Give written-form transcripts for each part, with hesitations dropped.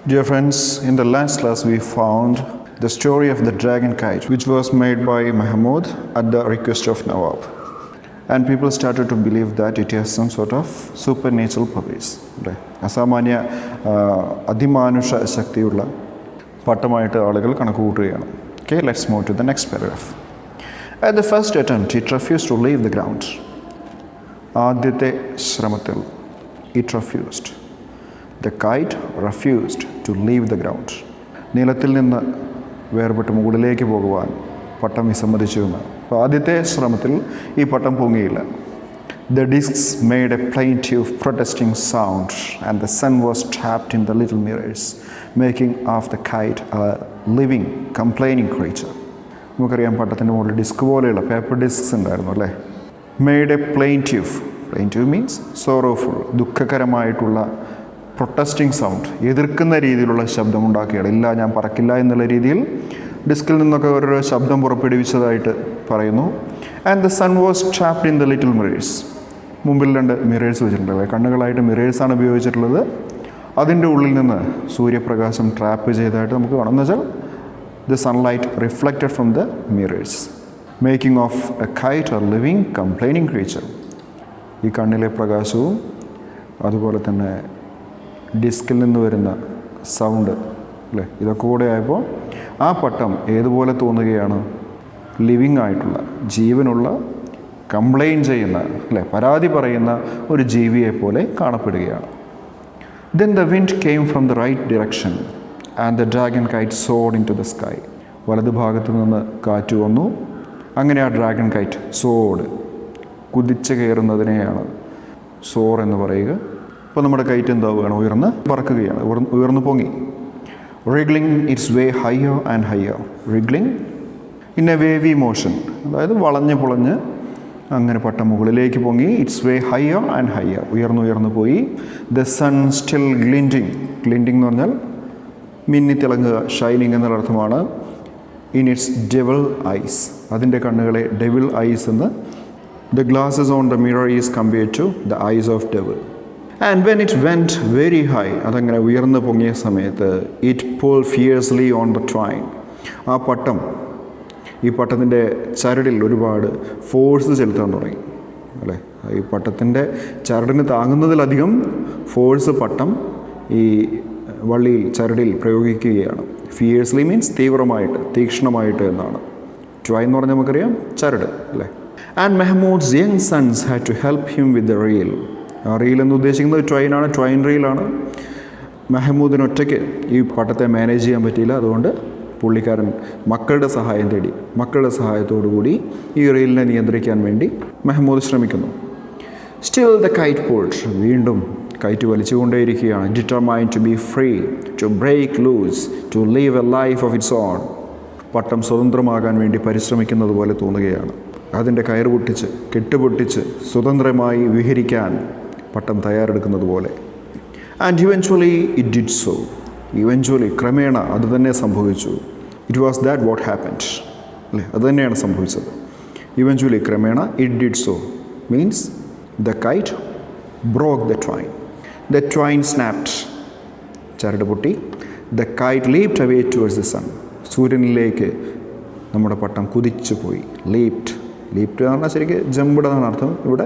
Dear friends, in the last class we found the story of the dragon kite, which was made by Mahmud at the request of Nawab. And people started to believe that it has some sort of supernatural powers. അസാമാന്യ അതിമാനുഷ ശക്തിയുള്ള പട്ടമായിട്ട് ആളുകൾ കണക്കുകൂട്ടുകയാണ്. Okay, let's move to the next paragraph. At the first attempt, it refused to leave the ground. ആദ്യത്തെ ശ്രമത്തിൽ it refused. The kite refused to leave the ground. നിലത്തിൽ നിന്ന് വേർപെട്ട് മുകളിലേക്ക് പോകുവാൻ പട്ടം വിസമ്മതിച്ചു എന്ന്. അപ്പോൾ ആദ്യത്തെ ശ്രമത്തിൽ ഈ പട്ടം പൊങ്ങിയില്ല. The discs made a plaintive protesting sound and the sun was trapped in the little mirrors, making of the kite a living complaining creature. നമുക്കറിയാം പട്ടത്തിൻ്റെ മുകളിൽ ഡിസ്ക് പോലെയുള്ള പേപ്പർ ഡിസ്ക്സ് ഉണ്ടായിരുന്നു അല്ലേ. Made a plaintive means sorrowful, ദുഃഖകരമായിട്ടുള്ള protesting sound, എതിർക്കുന്ന രീതിയിലുള്ള ശബ്ദമുണ്ടാക്കുകയാണ്. ഇല്ല, ഞാൻ പറക്കില്ല എന്നുള്ള രീതിയിൽ ഡിസ്കിൽ നിന്നൊക്കെ ഓരോ ശബ്ദം പുറപ്പെടുവിച്ചതായിട്ട് പറയുന്നു. And the sun was trapped in the little mirrors. മുമ്പിൽ 2 മിറേഴ്സ് വെച്ചിട്ടുണ്ടല്ലേ, കണ്ണുകളായിട്ട് മിറേഴ്സാണ് ഉപയോഗിച്ചിട്ടുള്ളത്. അതിൻ്റെ ഉള്ളിൽ നിന്ന് സൂര്യപ്രകാശം ട്രാപ്പ് ചെയ്തതായിട്ട് നമുക്ക് കാണാം. എന്ന് വെച്ചാൽ the sunlight reflected from the mirrors, making of a kite a living complaining creature. ഈ കണ്ണിലെ പ്രകാശവും അതുപോലെ തന്നെ ഡിസ്കിൽ നിന്ന് വരുന്ന സൗണ്ട് അല്ലേ, ഇതൊക്കെ കൂടെ ആയപ്പോൾ ആ പട്ടം ഏതുപോലെ തോന്നുകയാണ്? ലിവിങ് ആയിട്ടുള്ള, ജീവനുള്ള, കംപ്ലെയിൻ ചെയ്യുന്ന അല്ലേ, പരാതി പറയുന്ന ഒരു ജീവിയെ പോലെ കാണപ്പെടുകയാണ്. Then the wind came from the right direction and the dragon kite soared into the sky. വലതു ഭാഗത്തു നിന്ന് കാറ്റ് വന്നു. അങ്ങനെ ആ ഡ്രാഗൺ കൈറ്റ് സോഡ്, കുതിച്ച് കയറുന്നതിനെയാണ് സോർ എന്ന് പറയുക. അപ്പോൾ നമ്മുടെ കൈറ്റ് എന്താവുകയാണ്? ഉയർന്ന് പറക്കുകയാണ്, ഉയർന്നു പൊങ്ങി. Wriggling its way higher and higher. Wriggling in a wavy motion, അതായത് വളഞ്ഞ് പൊളഞ്ഞ് അങ്ങനെ പട്ടം മുകളിലേക്ക് പൊങ്ങി. Its way higher and higher, ഉയർന്നു പോയി. The sun still glinting. Glinting എന്ന് പറഞ്ഞാൽ മിന്നിത്തിളങ്ങുക, ഷൈനിങ് എന്നുള്ള അർത്ഥമാണ്. ഇൻ ഇറ്റ്സ് ഡെവിൾ ഐസ്, അതിൻ്റെ കണ്ണുകളെ ഡെവിൾ ഐസ് എന്ന്. The glasses on the mirror is compared to the eyes of devil. And when it went very high, അതങ്ങനെ ഉയർന്നു പൊങ്ങിയ സമയത്ത് it pull fiercely on the twine. ആ പട്ടം, ഈ പട്ടത്തിൻ്റെ ചരടിൽ ഒരുപാട് ഫോഴ്സ് ചെലുത്താൻ തുടങ്ങി അല്ലേ. ഈ പട്ടത്തിൻ്റെ ചരടിന് താങ്ങുന്നതിലധികം ഫോഴ്സ് പട്ടം ഈ വള്ളിയിൽ, ചരടിൽ പ്രയോഗിക്കുകയാണ്. ഫിയേഴ്സ്ലി മീൻസ് തീവ്രമായിട്ട്, തീക്ഷ്ണമായിട്ട് എന്നാണ്. ട്വൈൻ എന്ന് പറഞ്ഞാൽ നമുക്കറിയാം ചരട് അല്ലേ. And Mehmood's young sons had to help him with the reel. ആ റീൽ എന്ന് ഉദ്ദേശിക്കുന്നത് ട്വൈനാണ്, ട്വൈൻ റീലാണ്. മെഹ്മൂദിന് ഒറ്റയ്ക്ക് ഈ പട്ടത്തെ മാനേജ് ചെയ്യാൻ പറ്റിയില്ല. അതുകൊണ്ട് പുള്ളിക്കാരൻ മക്കളുടെ സഹായം തേടി. മക്കളുടെ സഹായത്തോടു കൂടി ഈ റീലിനെ നിയന്ത്രിക്കാൻ വേണ്ടി മെഹ്മൂദ് ശ്രമിക്കുന്നു. Still the kite pulled. വീണ്ടും കൈറ്റ് വലിച്ചുകൊണ്ടേയിരിക്കുകയാണ്. Determined to be free, to break loose, to live a life of its own. പട്ടം സ്വതന്ത്രമാകാൻ വേണ്ടി പരിശ്രമിക്കുന്നത് പോലെ തോന്നുകയാണ്. അതിൻ്റെ കയർ പൊട്ടിച്ച്, കെട്ടുപൊട്ടിച്ച് സ്വതന്ത്രമായി വിഹരിക്കാൻ പട്ടം തയ്യാറെടുക്കുന്നത് പോലെ. And eventually it did so. Eventually, ക്രമേണ അത് തന്നെ സംഭവിച്ചു. It was that what happened അല്ലേ, അത് തന്നെയാണ് സംഭവിച്ചത്. ഇവൻച്വലി, ക്രമേണ, it did so means the kite broke the twine. The twine snapped, ചരട് പൊട്ടി. The kite leaped away towards the sun. സൂര്യനിലേക്ക് നമ്മുടെ പട്ടം കുതിച്ചു പോയി. ലീപ്ഡ് എന്ന് പറഞ്ഞാൽ ശരിക്കും ജമ്പഡ് എന്നാണ് അർത്ഥം. ഇവിടെ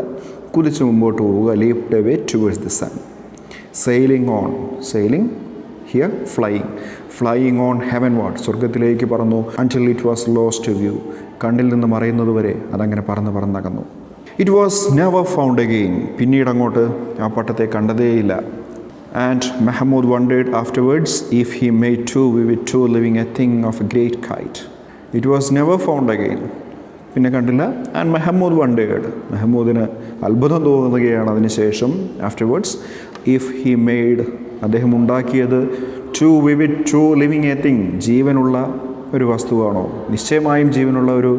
കുതിച്ച് മുമ്പോട്ട് പോവുക. Leaped away towards the sun. Sailing on, sailing here flying on heavenward, സ്വർഗത്തിലേക്ക് പറന്നു. Until it was lost to view, കണ്ണിൽ നിന്ന് മറയുന്നത് വരെ അതങ്ങനെ പറന്നകന്നു. It was never found again. പിന്നീട് അങ്ങോട്ട് ആ പട്ടത്തെ കണ്ടതേയില്ല. And Mehmood wondered afterwards if he made to with to living a thing of a great kite. It was never found again, പിന്നെ കണ്ടില്ല. ആൻഡ് മെഹ്മൂദ് വണ്ടേഡ്, മെഹ്മൂദിന് അത്ഭുതം തോന്നുകയാണ് അതിനുശേഷം. ആഫ്റ്റർവേർഡ്സ് ഇഫ് ഹി മെയ്ഡ്, അദ്ദേഹം ഉണ്ടാക്കിയത് to with to living a thing, ജീവനുള്ള ഒരു വസ്തുവാണോ, നിശ്ചയമായും ജീവനുള്ള ഒരു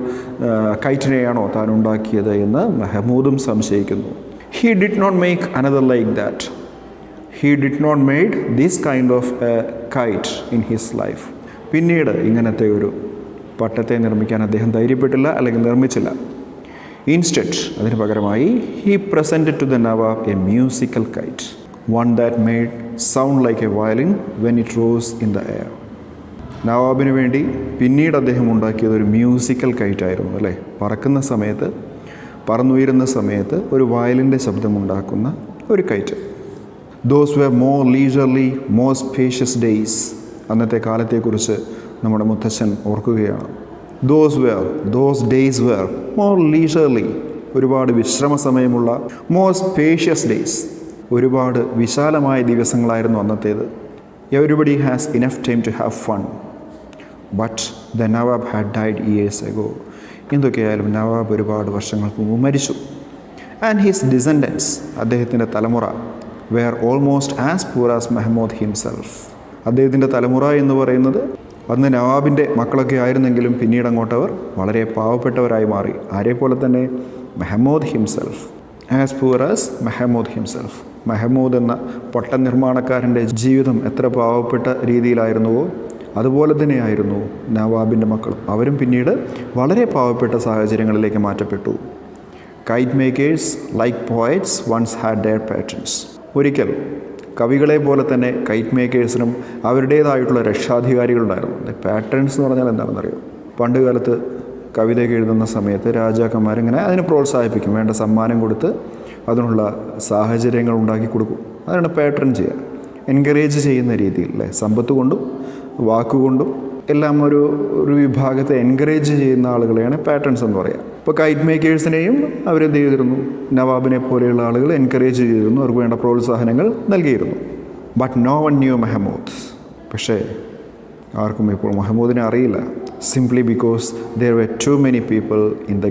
കൈറ്റിനെയാണോ താൻ ഉണ്ടാക്കിയത് എന്ന് മെഹ്മൂദും സംശയിക്കുന്നു. He did not make another like that. He did not made this kind of a kite in his life. പിന്നീട് ഇങ്ങനത്തെ ഒരു പട്ടത്തെ നിർമ്മിക്കാൻ അദ്ദേഹം ധൈര്യപ്പെട്ടില്ല, അല്ലെങ്കിൽ നിർമ്മിച്ചില്ല. ഇൻസ്റ്റെഡ്, അതിന് പകരമായി he presented to the Nawab a musical kite, one that made sound like a violin when it rose in the air. നവാബിന് വേണ്ടി പിന്നീട് അദ്ദേഹം ഉണ്ടാക്കിയത് ഒരു മ്യൂസിക്കൽ കൈറ്റായിരുന്നു അല്ലേ. പറക്കുന്ന സമയത്ത്, പറന്നുയരുന്ന സമയത്ത് ഒരു വയലിൻ്റെ ശബ്ദമുണ്ടാക്കുന്ന ഒരു kite. Those were more leisurely more spacious days. അന്നത്തെ കാലത്തെക്കുറിച്ച് നമ്മുടെ മുത്തച്ഛൻ ഓർക്കുകയാണ്. Those days were more leisurely, ഒരുപാട് വിശ്രമ സമയമുള്ള, മോർ സ്പേഷ്യസ് ഡേയ്സ്, ഒരുപാട് വിശാലമായ ദിവസങ്ങളായിരുന്നു അന്നത്തേത്. Everybody has enough time to have fun. But the nawab had died years ago. എന്തൊക്കെയായാലും നവാബ് ഒരുപാട് വർഷങ്ങൾക്ക് മുമ്പ് മരിച്ചു. ആൻഡ് ഹിസ് ഡിസെൻഡൻസ്, അദ്ദേഹത്തിൻ്റെ തലമുറ, വെയർ ഓൾമോസ്റ്റ് ആസ് പൂർ ആസ് മെഹമ്മൂദ് ഹിംസെൽഫ്. അദ്ദേഹത്തിൻ്റെ തലമുറ എന്ന് പറയുന്നത് അന്ന് നവാബിൻ്റെ മക്കളൊക്കെ ആയിരുന്നെങ്കിലും പിന്നീട് അങ്ങോട്ടവർ വളരെ പാവപ്പെട്ടവരായി മാറി. ആരെപ്പോലെ തന്നെ മെഹമ്മൂദ് ഹിംസെൽഫ്, ആസ് പൂർ ആസ് മെഹമ്മൂദ് ഹിംസെൽഫ്. മെഹമ്മൂദ് എന്ന പൊട്ട നിർമ്മാണക്കാരൻ്റെ ജീവിതം എത്ര പാവപ്പെട്ട രീതിയിലായിരുന്നുവോ അതുപോലെ തന്നെയായിരുന്നു നവാബിൻ്റെ മക്കളും. അവരും പിന്നീട് വളരെ പാവപ്പെട്ട സാഹചര്യങ്ങളിലേക്ക് മാറ്റപ്പെട്ടു. Kite makers like poets once had their patrons. ഒരിക്കൽ കവികളെ പോലെ തന്നെ കൈറ്റ് മേക്കേഴ്സിനും അവരുടേതായിട്ടുള്ള രക്ഷാധികാരികളുണ്ടായിരുന്നു. പാറ്റേൺസ് എന്ന് പറഞ്ഞാൽ എന്താണെന്നറിയോ? പണ്ട് കാലത്ത് കവിതയൊക്കെ എഴുതുന്ന സമയത്ത് രാജാക്കന്മാരിങ്ങനെ അതിനെ പ്രോത്സാഹിപ്പിക്കും, വേണ്ട സമ്മാനം കൊടുത്ത് അതിനുള്ള സാഹചര്യങ്ങൾ ഉണ്ടാക്കി കൊടുക്കും. അതാണ് പാറ്റേൺ ചെയ്യുക, എൻകറേജ് ചെയ്യുന്ന രീതിയിൽ അല്ലേ. സമ്പത്ത് കൊണ്ടും വാക്കുകൊണ്ടും എല്ലാം ഒരു വിഭാഗത്തെ എൻകറേജ് ചെയ്യുന്ന ആളുകളെയാണ് പാറ്റേൺസ് എന്ന് പറയുക. ഇപ്പോൾ കൈറ്റ് മേക്കേഴ്സിനെയും അവരെന്ത് ചെയ്തിരുന്നു? നവാബിനെ പോലെയുള്ള ആളുകൾ എൻകറേജ് ചെയ്തിരുന്നു, അവർക്ക് വേണ്ട പ്രോത്സാഹനങ്ങൾ നൽകിയിരുന്നു. But no one knew Mehmood. പക്ഷേ ആർക്കും ഇപ്പോൾ മെഹമ്മൂദിനെ അറിയില്ല. Simply because there were too many people in the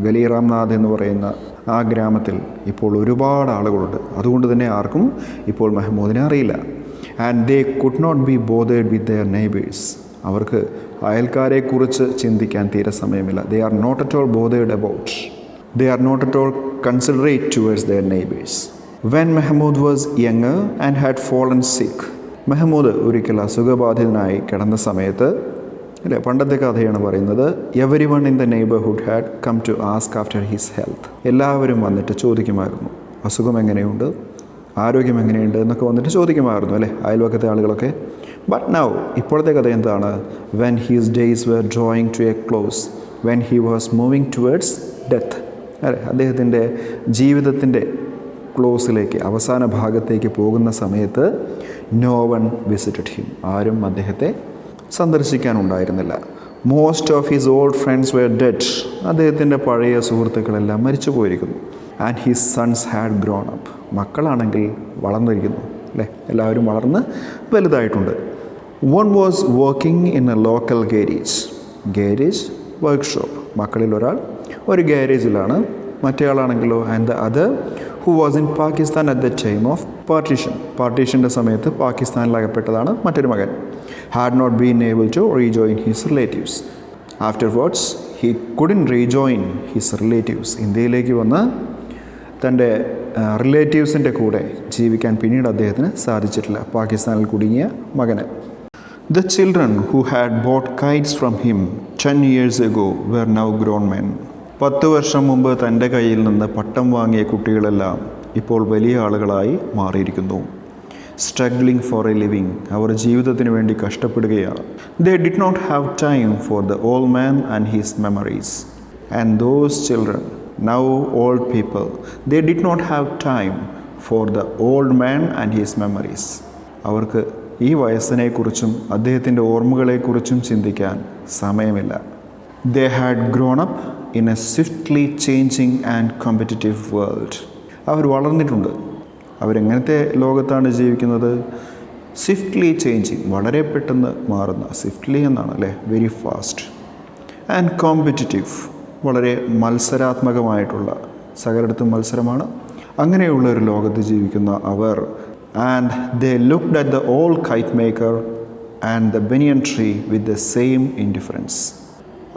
gali Ramnath എന്ന് പറയുന്ന ആ ഗ്രാമത്തിൽ ഇപ്പോൾ ഒരുപാട് ആളുകളുണ്ട്. അതുകൊണ്ട് തന്നെ ആർക്കും ഇപ്പോൾ മെഹമ്മൂദിനെ അറിയില്ല. And they could not be bothered with their neighbours. അവർക്ക് അയൽക്കാരെക്കുറിച്ച് ചിന്തിക്കാൻ തീരെ സമയമില്ല. They are not at all bothered about, they are not at all considerate towards their neighbours. When Mehmood was younger and had fallen sick. Mehmood ഒരിക്കൽ അസുഖബാധിതനായി കിടന്ന സമയത്ത് അല്ലേ, പണ്ടത്തെ കഥയാണ് പറയുന്നത്. Everyone in the neighbourhood had come to ask after his health. എല്ലാവരും വന്നിട്ട് ചോദിക്കുമായിരുന്നു, അസുഖം എങ്ങനെയുണ്ട്, ആരോഗ്യം എങ്ങനെയുണ്ട് എന്നൊക്കെ വന്നിട്ട് ചോദിക്കുമായിരുന്നു അല്ലേ, അയൽവക്കത്തെ ആളുകളൊക്കെ. ബട്ട് നൗ, ഇപ്പോഴത്തെ കഥ എന്താണ്? When his days were drawing to a close, when he was moving towards death അല്ലേ, അദ്ദേഹത്തിൻ്റെ ജീവിതത്തിൻ്റെ ക്ലോസിലേക്ക്, അവസാന ഭാഗത്തേക്ക് പോകുന്ന സമയത്ത് നോ വൺ വിസിറ്റഡ് ഹിം. ആരും അദ്ദേഹത്തെ സന്ദർശിക്കാനുണ്ടായിരുന്നില്ല. Most of his old friends were dead. അദ്ദേഹത്തിൻ്റെ പഴയ സുഹൃത്തുക്കളെല്ലാം മരിച്ചു പോയിരിക്കുന്നു. And his sons had grown up. മക്കളാണെങ്കിൽ വളർന്നിരിക്കുന്നു അല്ലേ, എല്ലാവരും വളർന്ന് വലുതായിട്ടുണ്ട്. One was working in a local garage workshop. മക്കളിൽ ഒരാൾ ഒരു ഗാരേജിലാണ്, മറ്റേയാളാണെങ്കിലോ and the other who was in Pakistan at the time of പാർട്ടീഷൻ്റെ സമയത്ത് പാകിസ്ഥാനിലകപ്പെട്ടതാണ് മറ്റൊരു മകൻ. Had not been able to rejoin his relatives. Afterwards he couldn't rejoin his relatives. ഇന്ത്യയിലേക്ക് വന്ന് തൻ്റെ റിലേറ്റീവ്സിൻ്റെ കൂടെ ജീവിക്കാൻ പിന്നീട് അദ്ദേഹത്തിന് സാധിച്ചിട്ടില്ല, പാകിസ്ഥാനിൽ കുടുങ്ങിയ മകന്. The children who had boat Kites from him 10 years ago were now grown men. 10 വർഷം മുമ്പ് തൻ്റെ കയ്യിൽ നിന്ന് പട്ടം വാങ്ങിയ കുട്ടികളെല്ലാം ഇപ്പോൾ വലിയ ആളുകളായി മാറിയിരിക്കുന്നു. Struggling for a living. അവർ ജീവിതത്തിന് വേണ്ടി കഷ്ടപ്പെടുകയാണ്. They did not have time for the old man and his memories. And those children, now old people, they did not have time for the old man and his memories. അവർക്ക് ഈ വയസ്സിനെക്കുറിച്ചും അദ്ദേഹത്തിൻ്റെ ഓർമ്മകളെക്കുറിച്ചും ചിന്തിക്കാൻ സമയമില്ല. They had grown up in a swiftly changing and competitive world. അവർ വളർന്നിട്ടുണ്ട്. അവരെങ്ങനത്തെ ലോകത്താണ് ജീവിക്കുന്നത്? Swiftly changing, വളരെ പെട്ടെന്ന് മാറുന്ന, സ്വിഫ്റ്റ്ലി എന്നാണ് അല്ലേ, വെരി ഫാസ്റ്റ്. ആൻഡ് കോമ്പറ്റിറ്റീവ്, വളരെ മത്സരാത്മകമായിട്ടുള്ള, സകലയിടത്തും മത്സരമാണ്, അങ്ങനെയുള്ള ഒരു ലോകത്ത് ജീവിക്കുന്ന അവർ. And they looked at the old kite maker and the banyan tree with the same indifference.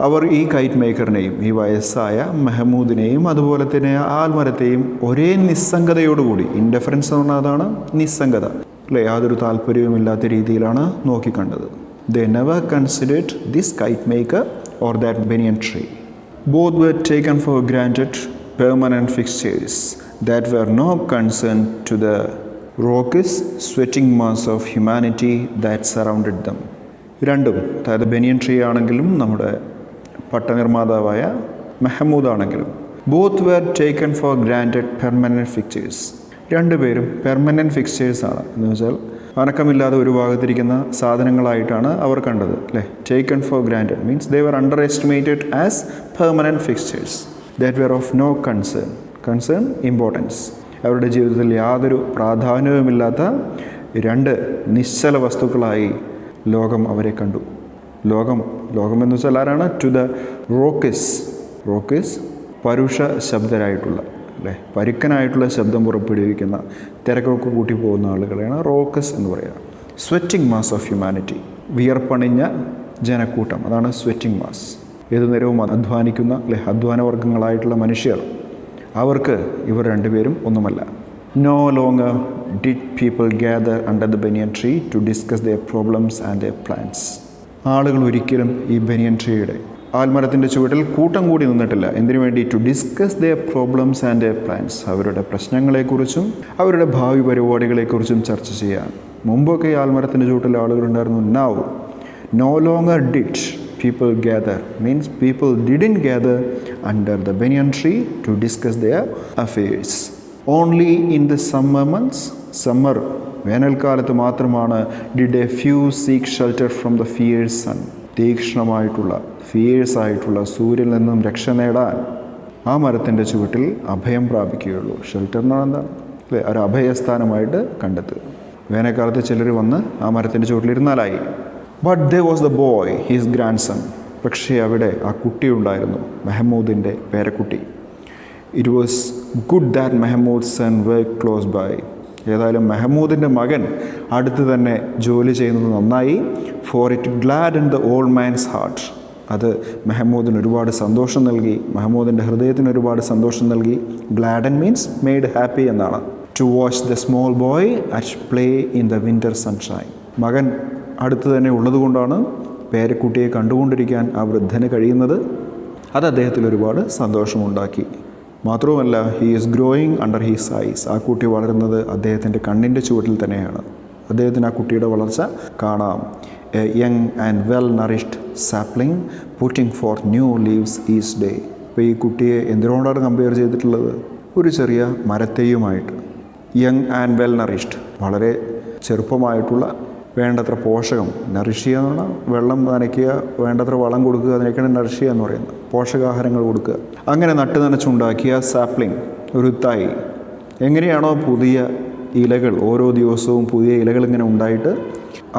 അവർ ഈ കൈറ്റ്-മേക്കറിനെയും ഈ വയസ്സായ മെഹമ്മൂദിനെയും അതുപോലെ തന്നെ ആൽമരത്തെയും ഒരേ നിസ്സംഗതയോടുകൂടി, ഇൻഡിഫറൻസ് എന്ന് പറഞ്ഞാൽ അതാണ് നിസ്സംഗത അല്ലേ, യാതൊരു താല്പര്യവുമില്ലാത്ത രീതിയിലാണ് നോക്കിക്കണ്ടത്. They never considered this kite maker or that banyan tree. Both were taken for granted permanent fixtures that were no concern to the raucous, sweating mass of humanity that surrounded them. രണ്ടും, അതായത് ബനിയൻ ട്രീ ആണെങ്കിലും നമ്മുടെ പട്ടനിർമ്മാതാവായ മെഹമ്മൂദ് ആണെങ്കിലും, both were taken for granted permanent fixtures. രണ്ടുപേരും permanent ഫിക്ചേഴ്സാണ്. എന്ന് വെച്ചാൽ അനക്കമില്ലാതെ ഒരു ഭാഗത്തിരിക്കുന്ന സാധനങ്ങളായിട്ടാണ് അവർ കണ്ടത്, അല്ലേ? Taken for granted means they were underestimated as permanent fixtures that were of no concern importance. അവരുടെ ജീവിതത്തിൽ യാതൊരു പ്രാധാന്യവുമില്ലാത്ത രണ്ട് നിശ്ചല വസ്തുക്കളായി ലോകം അവരെ കണ്ടു. ലോകം എന്ന് വെച്ചാൽ ആരാണ്? ടു ദ റോക്കിസ് പരുഷ ശബ്ദരായിട്ടുള്ള, അല്ലേ, പരുക്കനായിട്ടുള്ള ശബ്ദം പുറപ്പെടുവിക്കുന്ന, തിരക്കൊക്കെ കൂട്ടി പോകുന്ന ആളുകളെയാണ് റോക്കസ് എന്ന് പറയുക. സ്വെറ്റിംഗ് മാസ് ഓഫ് ഹ്യൂമാനിറ്റി, വിയർപ്പണിഞ്ഞ ജനക്കൂട്ടം, അതാണ് സ്വെറ്റിംഗ് മാസ്. ഏതു നേരവും അധ്വാനിക്കുന്ന, അല്ലെ, അധ്വാനവർഗങ്ങളായിട്ടുള്ള മനുഷ്യർ, അവർക്ക് ഇവർ രണ്ടുപേരും ഒന്നുമല്ല. No longer did people gather under the banyan tree to discuss their problems and their plans. ആളുകൾ ഒരിക്കലും ഈ ബനിയൻ ട്രീയുടെ ആൽമരത്തിൻ്റെ ചുവട്ടിൽ കൂട്ടം കൂടി നിന്നിട്ടില്ല. എന്തിനു വേണ്ടി? To discuss their problems and their plans. അവരുടെ പ്രശ്നങ്ങളെക്കുറിച്ചും അവരുടെ ഭാവി പരിപാടികളെക്കുറിച്ചും ചർച്ച ചെയ്യാൻ. മുമ്പൊക്കെ ഈ ആൽമരത്തിൻ്റെ ചുവട്ടിൽ ആളുകളുണ്ടായിരുന്നു. Now no longer did people gather means people didn't gather under the banyan tree to discuss their affairs. Only in the summer months, വേനൽക്കാലത്ത് മാത്രമാണ് did a few seek shelter from the fierce sun. തീക്ഷ്ണമായിട്ടുള്ള, fierce ആയിട്ടുള്ള സൂര്യനിൽ നിന്നും രക്ഷ നേടാൻ ആ മരത്തിൻ്റെ ചുവട്ടിൽ അഭയം പ്രാപിക്കുകയുള്ളൂ. ഷെൽട്ടർ എന്ന് പറഞ്ഞാൽ എന്താണ്? അല്ലേ, ഒരു അഭയസ്ഥാനമായിട്ട് കണ്ടെത്തുക. വേനൽക്കാലത്ത് ചിലർ വന്ന് ആ മരത്തിൻ്റെ ചുവട്ടിലിരുന്നാലായി. But there was the boy, his grandson. പക്ഷേ അവിടെ ആ കുട്ടി ഉണ്ടായിരുന്നു, മെഹമ്മൂദിൻ്റെ പേരക്കുട്ടി. It was good that Mehmood son work close by. ഏതായാലും മെഹമ്മൂദിൻ്റെ മകൻ അടുത്ത് തന്നെ ജോലി ചെയ്യുന്നത് നന്നായി. For it glad in the old man's heart. അത് മെഹമ്മൂദിന് ഒരുപാട് സന്തോഷം നൽകി, മെഹമ്മൂദിൻ്റെ ഹൃദയത്തിന് ഒരുപാട് സന്തോഷം നൽകി. ഗ്ലാഡൻ മീൻസ് മെയ്ഡ് ഹാപ്പി എന്നാണ്. To watch the small boy at play in the winter sunshine. മകൻ അടുത്ത് തന്നെ ഉള്ളതുകൊണ്ടാണ് പേരക്കുട്ടിയെ കണ്ടുകൊണ്ടിരിക്കാൻ ആ വൃദ്ധന് കഴിയുന്നത്. അത് അദ്ദേഹത്തിൽ ഒരുപാട് സന്തോഷമുണ്ടാക്കി. മാത്രവുമല്ല, he is growing under his eyes. ആ കുട്ടി വളരുന്നത് അദ്ദേഹത്തിൻ്റെ കണ്ണിൻ്റെ ചുവട്ടിൽ തന്നെയാണ്. അദ്ദേഹത്തിന് ആ കുട്ടിയുടെ വളർച്ച കാണാം. A young and well nourished sapling putting for new leaves each day. ഇപ്പോൾ ഈ കുട്ടിയെ എന്തിനോടാണ് കമ്പയർ ചെയ്തിട്ടുള്ളത്? ഒരു ചെറിയ മരത്തെയുമായിട്ട്. യങ് ആൻഡ് വെൽ നറിഷ്ഡ്, വളരെ ചെറുപ്പമായിട്ടുള്ള, വേണ്ടത്ര പോഷകം, നറിഷ് ചെയ്യുക എന്ന് പറഞ്ഞാൽ വെള്ളം നനയ്ക്കുക, വേണ്ടത്ര വളം കൊടുക്കുക, അതിനൊക്കെയാണ് നറിഷ് ചെയ്യുക എന്ന് പറയുന്നത്. പോഷകാഹാരങ്ങൾ കൊടുക്കുക. അങ്ങനെ നട്ട് നനച്ചുണ്ടാക്കിയ സാപ്ലിംഗ്, ഒരു തൈ. എങ്ങനെയാണോ പുതിയ ഇലകൾ, ഓരോ ദിവസവും പുതിയ ഇലകൾ ഇങ്ങനെ ഉണ്ടായിട്ട്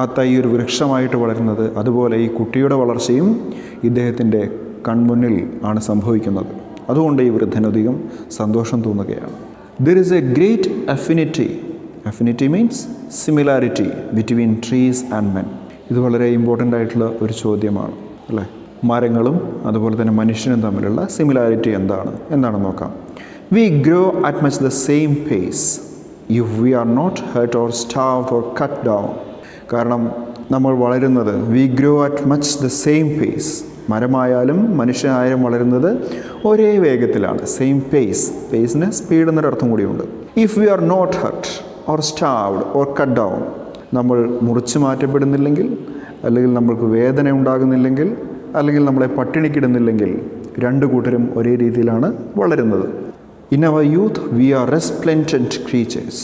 ആ തൈ ഒരു വൃക്ഷമായിട്ട് വളരുന്നത്, അതുപോലെ ഈ കുട്ടിയുടെ വളർച്ചയും ഇദ്ദേഹത്തിൻ്റെ കൺമുന്നിൽ ആണ് സംഭവിക്കുന്നത്. അതുകൊണ്ട് ഈ വൃദ്ധനധികം സന്തോഷം തോന്നുകയാണ്. There is A great affinity means similarity between trees and men. ഇത് വളരെ ഇമ്പോർട്ടൻ്റ് ആയിട്ടുള്ള ഒരു ചോദ്യമാണ്, അല്ലേ? മരങ്ങളും അതുപോലെ തന്നെ മനുഷ്യനും തമ്മിലുള്ള സിമിലാരിറ്റി എന്താണെന്ന് നോക്കാം. We grow at much the same pace if we are not hurt or starved or cut down. കാരണം നമ്മൾ വളരുന്നത്, we grow at much the same pace. മരമായാലും മനുഷ്യനായാലും വളരുന്നത് ഒരേ വേഗത്തിലാണ്. സെയിം പേസിന് സ്പീഡ് എന്നൊരർത്ഥം കൂടിയുണ്ട്. If we are not hurt or starved or cut down, നമ്മൾ മുറിച്ച് മാറ്റപ്പെടുന്നില്ലെങ്കിൽ, അല്ലെങ്കിൽ നമ്മൾക്ക് വേദന ഉണ്ടാകുന്നില്ലെങ്കിൽ, അല്ലെങ്കിൽ നമ്മളെ പട്ടിണിക്കിടുന്നില്ലെങ്കിൽ, രണ്ടു കൂട്ടരും ഒരേ രീതിയിലാണ് വളരുന്നത്. In our youth we are resplendent creatures.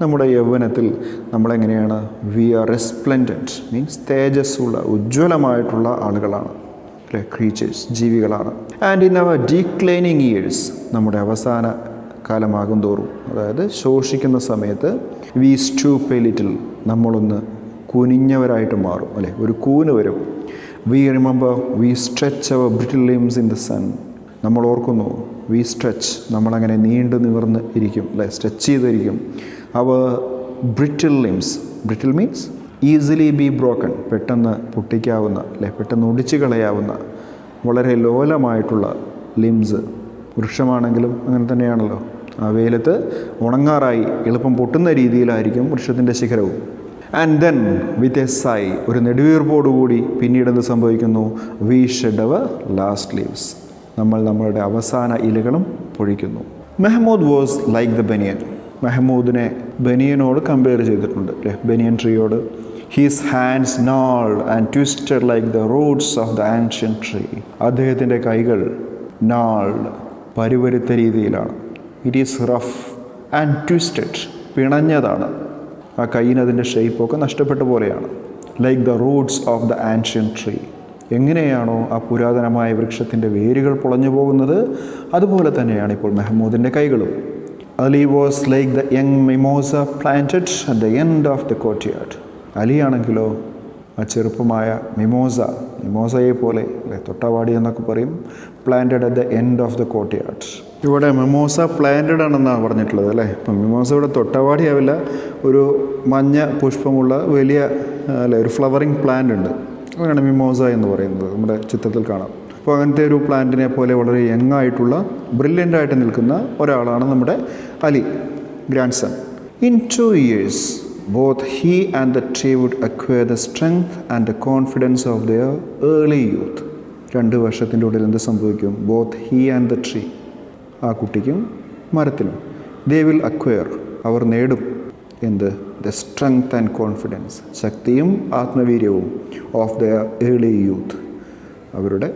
നമ്മുടെ യൗവനത്തിൽ നമ്മളെങ്ങനെയാണ്? വി ആർ റെസ്പ്ലെൻഡൻറ്റ് മീൻസ് തേജസ്സുള്ള, ഉജ്ജ്വലമായിട്ടുള്ള ആളുകളാണ്, അല്ലേ? ക്രീച്ചേഴ്സ്, ജീവികളാണ്. And in our declining years, നമ്മുടെ അവസാന കാലമാകും തോറും, അതായത് ശോഷിക്കുന്ന സമയത്ത്, വി സ്റ്റൂപ്പ് എ ലിറ്റിൽ, നമ്മളൊന്ന് കുനിഞ്ഞവരായിട്ട് മാറും, അല്ലേ? ഒരു കൂന് വരും. We remember we stretch our brittle limbs in the sun. നമ്മൾ ഓർക്കുന്നു, വി സ്ട്രെച്ച്, നമ്മളങ്ങനെ നീണ്ടു നിവർന്ന് ഇരിക്കും, അല്ലേ? സ്ട്രെച്ച് ചെയ്തിരിക്കും. Our brittle limbs, brittle means easily be broken, പെട്ടെന്ന് പൊട്ടിക്കാവുന്ന, അല്ലേ? പെട്ടെന്ന് ഒടിച്ചു കളയാവുന്ന, വളരെ ലോലമായിട്ടുള്ള ലിംസ്. വൃക്ഷമാണെങ്കിലും അങ്ങനെ തന്നെയാണല്ലോ. ആ വെയിലത്ത് ഉണങ്ങാറായി എളുപ്പം പൊട്ടുന്ന രീതിയിലായിരിക്കും വൃക്ഷത്തിൻ്റെ ശിഖരവും. And then with a sigh, ഒരു നെടുവീർപ്പോടുകൂടി പിന്നീട് എന്ത് സംഭവിക്കുന്നു? We shed our last leaves, നമ്മൾ നമ്മളുടെ അവസാന ഇലകളും പൊഴിക്കുന്നു. Mehmood was like the banyan. മെഹമ്മൂദിനെ ബനിയനോട് കമ്പയർ ചെയ്തിട്ടുണ്ട് അല്ലേ, ബനിയൻ ട്രീയോട്. His hands gnawed and twisted like the roots of the ancient tree. അദ്ദേഹത്തിൻ്റെ കൈകൾ gnawed, പരുപരുത്ത രീതിയിലാണ്. It is rough and twisted, പിണഞ്ഞതാണ്. ആ കൈയിന് അതിൻ്റെ ഷേപ്പൊക്കെ നഷ്ടപ്പെട്ട പോലെയാണ്. Like the roots of the ancient tree. എങ്ങനെയാണോ ആ പുരാതനമായ വൃക്ഷത്തിൻ്റെ വേരുകൾ പൊളഞ്ഞു പോകുന്നത്, അതുപോലെ തന്നെയാണ് ഇപ്പോൾ മെഹമ്മൂദിൻ്റെ കൈകളും. Ali was like the young mimosa planted at the end of the courtyard. അലിയാണെങ്കിലോ ആ ചെറുപ്പമായ മിമോസയെ പോലെ അല്ലെ, തൊട്ടാവാടി എന്നൊക്കെ പറയും, planted at the end of the courtyard. ഇവിടെ മിമോസ പ്ലാന്റഡ് ആണെന്നാണ് പറഞ്ഞിട്ടുള്ളത് അല്ലേ. ഇപ്പം മിമോസ ഇവിടെ തൊട്ടാവാടിയാവില്ല, ഒരു മഞ്ഞ പുഷ്പമുള്ള വലിയ അല്ലെ ഒരു ഫ്ലവറിങ് പ്ലാന്റ് ഉണ്ട്, അങ്ങനെയാണ് മിമോസ എന്ന് പറയുന്നത്, നമ്മുടെ ചിത്രത്തിൽ കാണാം. അപ്പോൾ അങ്ങനത്തെ ഒരു പ്ലാന്റിനെ പോലെ വളരെ യങ്ങായിട്ടുള്ള ബ്രില്യൻ്റായിട്ട് നിൽക്കുന്ന ഒരാളാണ് നമ്മുടെ Ali, grandson. In 2 years both he and the tree would acquire the strength and the confidence of their early youth. 2 വർഷത്തിൻ്റെ ഉള്ളിൽ എന്ത് സംഭവിക്കും? Both he and the tree, ആ കുട്ടിക്കും മരത്തിനും, ദേ വിൽ അക്വയർ, അവർ നേടും എന്ത്? ദ സ്ട്രെങ്ത് ആൻഡ് കോൺഫിഡൻസ്, ശക്തിയും ആത്മവീര്യവും, of the early youth, അവരുടെ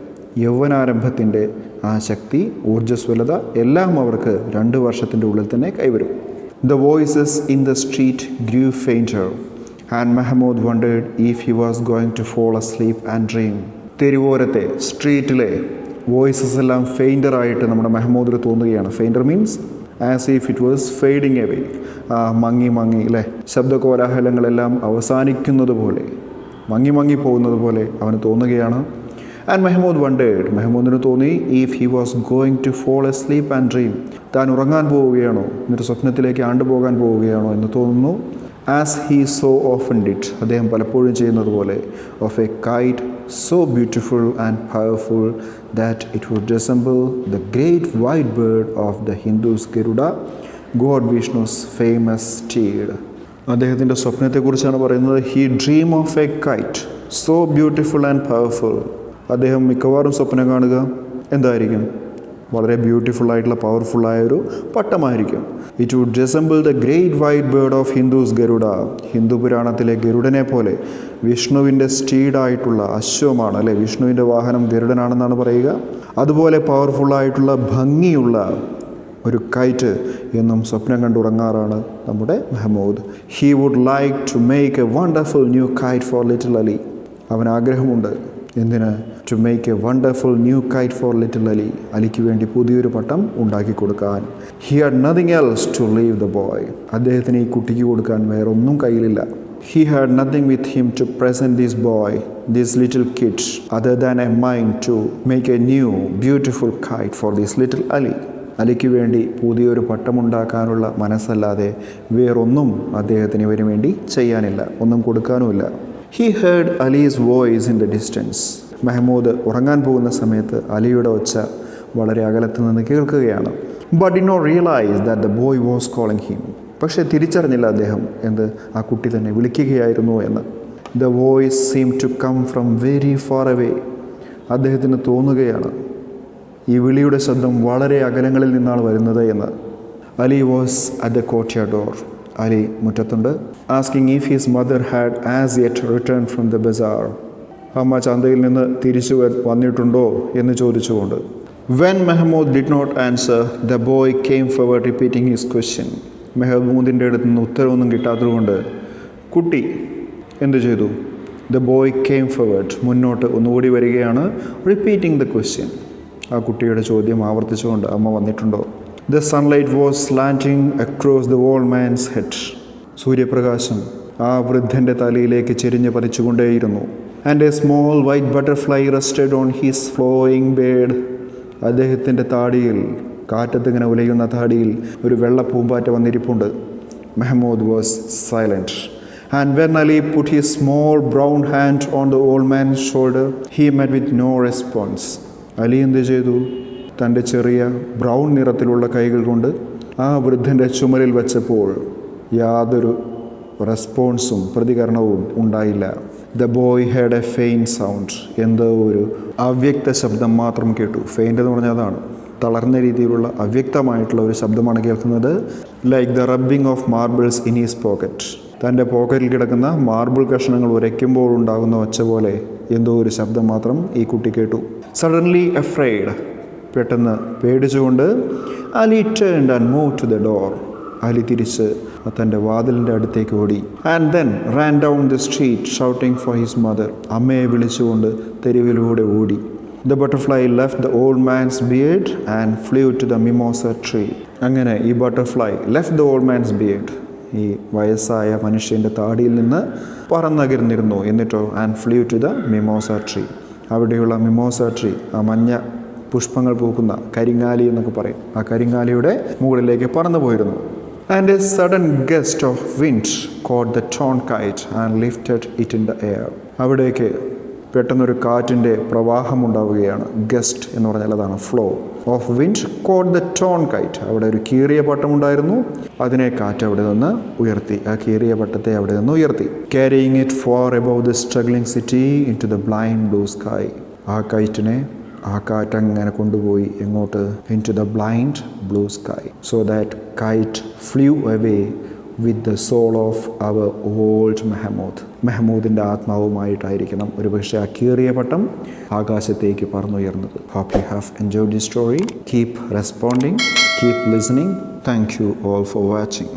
യൗവനാരംഭത്തിൻ്റെ ആ ശക്തി, ഊർജ്ജസ്വലത എല്ലാം അവർക്ക് 2 വർഷത്തിൻ്റെ ഉള്ളിൽ തന്നെ കൈവരും. The voices in the street grew fainter, and Mahmud wondered if he was going to fall asleep and dream. തെരുവോരത്തെ സ്ട്രീറ്റിലെ വോയിസസ് എല്ലാം ഫെയിൻഡറായിട്ട് നമ്മുടെ മെഹമ്മൂദിന് തോന്നുകയാണ്. Fainter means as if it was fading away, മങ്ങി അല്ലേ, ശബ്ദകോലാഹലങ്ങളെല്ലാം അവസാനിക്കുന്നത് പോലെ, മങ്ങി പോകുന്നത് പോലെ അവന് തോന്നുകയാണ്. ആൻഡ് മെഹമ്മൂദ് വണ്ടേഡ്, മെഹമ്മൂദിന് തോന്നി, if he was going to fall asleep and dream, താൻ ഉറങ്ങാൻ പോവുകയാണോ, എന്നിട്ട് സ്വപ്നത്തിലേക്ക് ആണ്ടുപോകാൻ പോവുകയാണോ എന്ന് തോന്നുന്നു. As he so often did, അദ്ദേഹം പലപ്പോഴും ചെയ്യുന്നത് പോലെ, of a kite so beautiful and powerful that it would resemble the great white bird of the Hindus Garuda, god Vishnu's famous steed. അദ്ദേഹത്തിൻ്റെ സ്വപ്നത്തെക്കുറിച്ചാണ് പറയുന്നത്. He dream of a kite so beautiful and powerful. അദ്ദേഹം മിക്കവാറും സ്വപ്നം കാണുക എന്തായിരിക്കും? വളരെ ബ്യൂട്ടിഫുള്ളായിട്ടുള്ള പവർഫുള്ളായൊരു പട്ടമായിരിക്കും. It would resemble the great white bird of Hindus Garuda, ഹിന്ദു പുരാണത്തിലെ ഗരുഡനെ പോലെ, വിഷ്ണുവിൻ്റെ സ്റ്റീഡായിട്ടുള്ള അശ്വമാണ് അല്ലേ, വിഷ്ണുവിൻ്റെ വാഹനം ഗരുഡനാണെന്നാണ് പറയുക. അതുപോലെ പവർഫുള്ളായിട്ടുള്ള ഭംഗിയുള്ള ഒരു കൈറ്റ് എന്നും സ്വപ്നം കണ്ടുറങ്ങാറാണ് നമ്മുടെ Mehmood. He would like to make a wonderful new kite for little Ali. അവൻ ആഗ്രഹമുണ്ട്, എന്തിന്? To make a wonderful new kite for little Ali, അലിക്ക് വേണ്ടി പുതിയൊരു പട്ടം ഉണ്ടാക്കി കൊടുക്കാൻ. He had nothing else to leave the boy, അദ്ദേഹത്തിന് ഈ കുട്ടിക്ക് കൊടുക്കാൻ വേറൊന്നും കയ്യിലില്ല. He had nothing with him to present this boy, this little kid, other than a mind to make a new beautiful KITE for this little Ali. അലിക്ക് വേണ്ടി പുതിയൊരു പട്ടമുണ്ടാക്കാനുള്ള മനസ്സല്ലാതെ വേറൊന്നും അദ്ദേഹത്തിന് ഇവന് വേണ്ടി ചെയ്യാനില്ല, ഒന്നും കൊടുക്കാനുമില്ല. He heard Ali's voice in the distance. Mehmood ഉറങ്ങാൻ പോകുന്ന സമയത്ത് അലിയുടെ ഒച്ച വളരെ അകലത്ത് നിന്ന് കേൾക്കുകയാണ്. But did not realise that the boy was calling him. പക്ഷേ തിരിച്ചറിഞ്ഞില്ല അദ്ദേഹം എന്ത്? ആ കുട്ടി തന്നെ വിളിക്കുകയായിരുന്നു എന്ന്. The voice seem to come from very far away. അദ്ദേഹത്തിന് തോന്നുകയാണ് ഈ വിളിയുടെ ശബ്ദം വളരെ അകലങ്ങളിൽ നിന്നാണ് വരുന്നത് എന്ന്. Ali was at the courtyard door. Ali മുറ്റത്തുണ്ട്. Asking if his mother had as yet return from the bazaar. അമ്മ ചന്തയിൽ നിന്ന് തിരിച്ചു വന്നിട്ടുണ്ടോ എന്ന് ചോദിച്ചുകൊണ്ട്. When Mehmood did not answer, the boy came forward repeating his question. മെഹമ്മൂദിൻ്റെ അടുത്ത് നിന്ന് ഉത്തരവൊന്നും കിട്ടാത്തതുകൊണ്ട് കുട്ടി എന്തു ചെയ്തു? ദ ബോയ് കെയിം ഫോർവേഡ്, മുന്നോട്ട് ഒന്നുകൂടി വരികയാണ്, റിപ്പീറ്റിംഗ് ദ ക്വസ്റ്റ്യൻ. ആ കുട്ടിയുടെ ചോദ്യം ആവർത്തിച്ചുകൊണ്ട്, അമ്മ വന്നിട്ടുണ്ടോ? The sunlight was slanting across the old man's head. സൂര്യപ്രകാശം ആ വൃദ്ധൻ്റെ തലയിലേക്ക് ചെരിഞ്ഞ് പതിച്ചുകൊണ്ടേയിരുന്നു. And a small white butterfly rested on his flowing beard. അദ്ദേഹത്തിൻ്റെ താടിയിൽ, കാറ്റത്തിങ്ങനെ ഉലയുന്ന താടിയിൽ ഒരു വെള്ള പൂമ്പാറ്റ വന്നിരിപ്പുണ്ട്. Mehmood was silent. And when Ali put his small brown hand on the old man's shoulder, he met with no response. Ali എന്ത് ചെയ്തു? തൻ്റെ ചെറിയ ബ്രൗൺ നിറത്തിലുള്ള കൈകൾ കൊണ്ട് ആ വൃദ്ധൻ്റെ ചുമലിൽ വെച്ചപ്പോൾ യാതൊരു റെസ്പോൺസും, പ്രതികരണവും ഉണ്ടായില്ല. The boy had A faint sound. എന്തോ ഒരു അവ്യക്ത ശബ്ദം മാത്രം കേട്ടു. ഫെയിൻ്റ് എന്ന് പറഞ്ഞാൽ അതാണ്, തളർന്ന രീതിയിലുള്ള അവ്യക്തമായിട്ടുള്ള ഒരു ശബ്ദമാണ് കേൾക്കുന്നത്. Like the rubbing of marbles in his pocket. തൻ്റെ പോക്കറ്റിൽ കിടക്കുന്ന മാർബിൾ കഷ്ണങ്ങൾ ഉരയ്ക്കുമ്പോൾ ഉണ്ടാകുന്ന ഒച്ച പോലെ എന്തോ ഒരു ശബ്ദം മാത്രം ഈ കുട്ടി കേട്ടു. സഡൻലി അഫ്രൈഡ്, പെട്ടെന്ന് പേടിച്ചുകൊണ്ട് Ali turned and move to the door. Ali തിരിച്ച് തൻ്റെ വാതിലിൻ്റെ അടുത്തേക്ക് ഓടി. And then ran down the street shouting for his mother. അമ്മയെ വിളിച്ചുകൊണ്ട് തെരുവിലൂടെ ഓടി. The butterfly left the old man's beard and flew to the mimosa tree. അങ്ങനെ ഈ butterfly left the old man's beard, ഈ വയസ്സായ മനുഷ്യൻ്റെ താടിയിൽ നിന്ന് പറന്നകർന്നിരുന്നു. എന്നിട്ടോ and flew to the mimosa tree, അവിടെയുള്ള മിമോസ ട്രീ, ആ മഞ്ഞ പുഷ്പങ്ങൾ പൂക്കുന്ന കരിങ്ങാലി എന്നൊക്കെ പറയും, ആ കരിങ്ങാലിയുടെ മുകളിലേക്ക് പറന്നു പോയിരുന്നു. And a sudden gust of wind caught the torn kite and lifted it in the air. അവിടേക്ക് പെട്ടെന്നൊരു കാറ്റിൻ്റെ പ്രവാഹമുണ്ടാവുകയാണ്. ഗസ്റ്റ് എന്ന് പറഞ്ഞാൽ അതാണ് flow of wind caught the torn kite. അവിടെ ഒരു കീറിയ പട്ടമുണ്ടായിരുന്നു, അതിനെ കാറ്റ് അവിടെ നിന്ന് ഉയർത്തി, ആ കീറിയ പട്ടത്തെ അവിടെ നിന്ന് ഉയർത്തി. Carrying it far above the struggling city into the blind blue sky. ആ കൈറ്റിനെ ആ കാറ്റ് അങ്ങനെ കൊണ്ടുപോയി എങ്ങോട്ട്? Into the blind blue sky. So that kite flew away with the soul of our old Mehmood. മെഹമൂദിൻ്റെ ആത്മാവുമായിട്ടായിരിക്കണം ഒരുപക്ഷെ ആ കീറിയ പട്ടം ആകാശത്തേക്ക് പറന്നുയർന്നത്. Hope you have enjoyed the story. Keep responding, keep listening. Thank you all for watching.